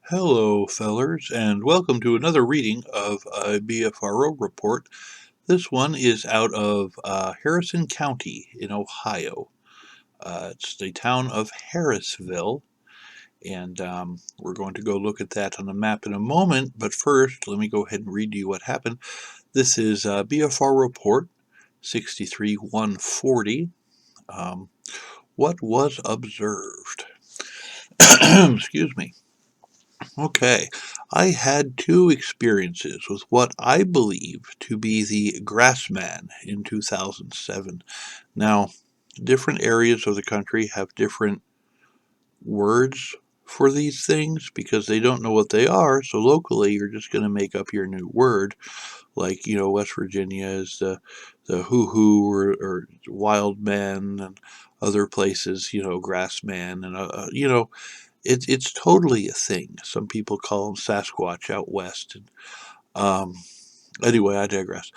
Hello, fellers, and welcome to another reading of a BFRO report. This one is out of Harrison County in Ohio. It's the town of Harrisville, and we're going to go look at that on the map in a moment. But first, let me go ahead and read to you what happened. This is BFR report 63-140. What was observed? Excuse me. Okay, I had two experiences with what I believe to be the Grassman in 2007. Now, different areas of the country have different words for these things because they don't know what they are, so locally you're just going to make up your new word. Like, West Virginia is the hoo-hoo or wild man, and other places, grassman, and, it's totally a thing. Some people call them Sasquatch out west. And, anyway, I digress.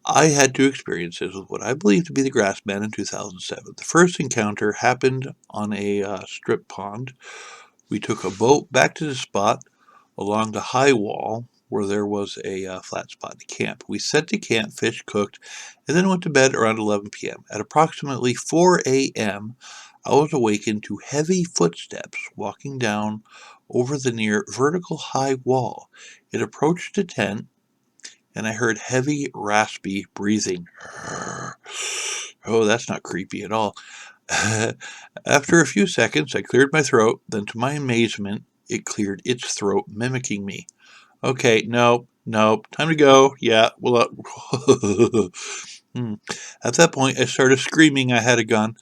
I had two experiences with what I believe to be the Grassman in 2007. The first encounter happened on a strip pond. We took a boat back to the spot along the high wall where there was a flat spot to camp. We set to camp, fish cooked, and then went to bed around 11 p.m. At approximately 4 a.m., I was awakened to heavy footsteps walking down over the near vertical high wall. It approached the tent, and I heard heavy, raspy breathing. Oh, that's not creepy at all. After a few seconds, I cleared my throat. Then, to my amazement, it cleared its throat, mimicking me. Okay, nope, time to go. Yeah, well, At that point, I started screaming I had a gun.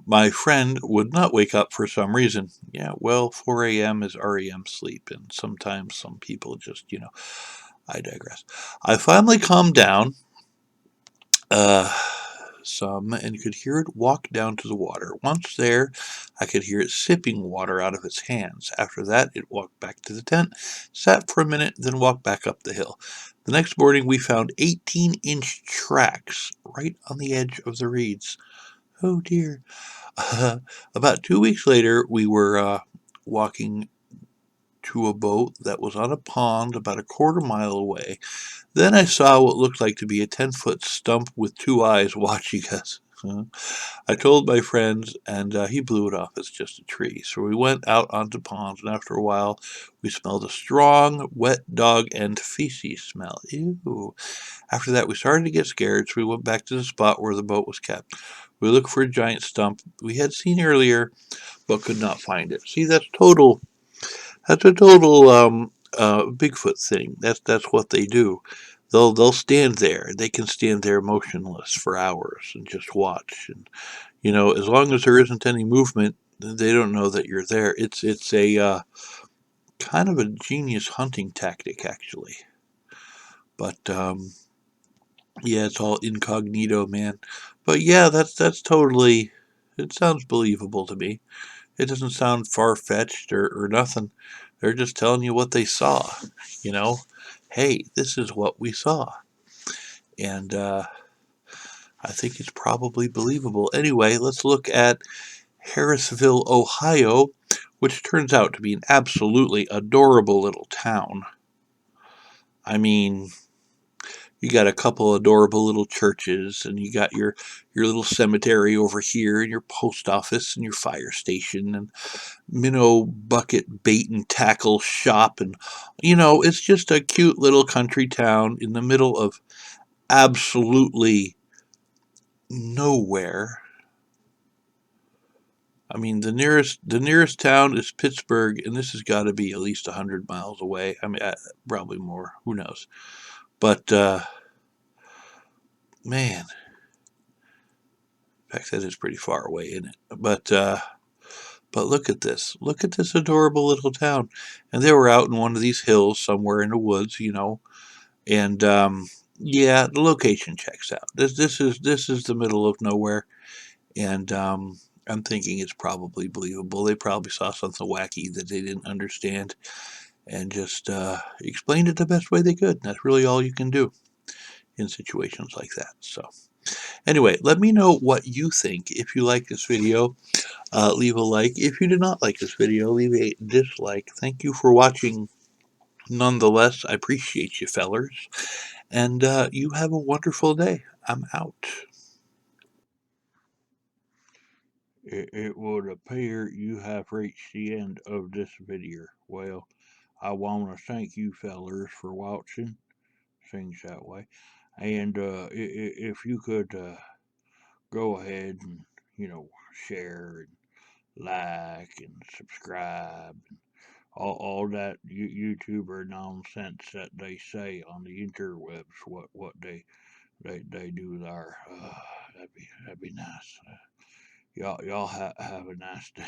My friend would not wake up for some reason. Yeah, well, 4 a.m. is REM sleep, and sometimes some people just, I digress. I finally calmed down some and could hear it walk down to the water. Once there, I could hear it sipping water out of its hands. After that, it walked back to the tent, sat for a minute, then walked back up the hill. The next morning, we found 18-inch tracks right on the edge of the reeds. Oh dear. About 2 weeks later, we were walking to a boat that was on a pond about a quarter-mile away. Then I saw what looked like to be a 10-foot stump with two eyes watching us. I told my friends, and he blew it off as just a tree. So we went out onto ponds, and after a while, we smelled a strong, wet dog and feces smell. Ew. After that, we started to get scared, so we went back to the spot where the boat was kept. We looked for a giant stump we had seen earlier, but could not find it. See, that's total. That's a total Bigfoot thing. That's what they do. They'll stand there. They can stand there motionless for hours and just watch. And as long as there isn't any movement, they don't know that you're there. It's a kind of a genius hunting tactic, actually. But yeah, it's all incognito, man. But yeah, that's totally. It sounds believable to me. It doesn't sound far-fetched or nothing. They're just telling you what they saw. You know, hey, this is what we saw, and I think it's probably believable. Anyway, let's look at Harrisville, Ohio, which turns out to be an absolutely adorable little town. I mean, you got a couple adorable little churches, and you got your little cemetery over here, and your post office, and your fire station, and minnow bucket bait and tackle shop, and it's just a cute little country town in the middle of absolutely nowhere. I mean, the nearest town is Pittsburgh, and this has got to be at least 100 miles away. I mean, probably more. Who knows? But man, in fact, that is pretty far away, isn't it? But look at this. Look at this adorable little town. And they were out in one of these hills somewhere in the woods, and yeah, the location checks out. This is the middle of nowhere, and I'm thinking it's probably believable. They probably saw something wacky that they didn't understand, and just explained it the best way they could. And that's really all you can do in situations like that. So Anyway, let me know what you think. If you like this video, leave a like. If you did not like this video, leave a dislike. Thank you for watching. Nonetheless, I appreciate you fellers. And you have a wonderful day. I'm out. It would appear you have reached the end of this video. Well, I want to thank you fellers for watching. Things that way. And if you could go ahead and, share and like and subscribe and all that YouTuber nonsense that they say on the interwebs, what they do there. That'd be nice. Y'all have a nice day.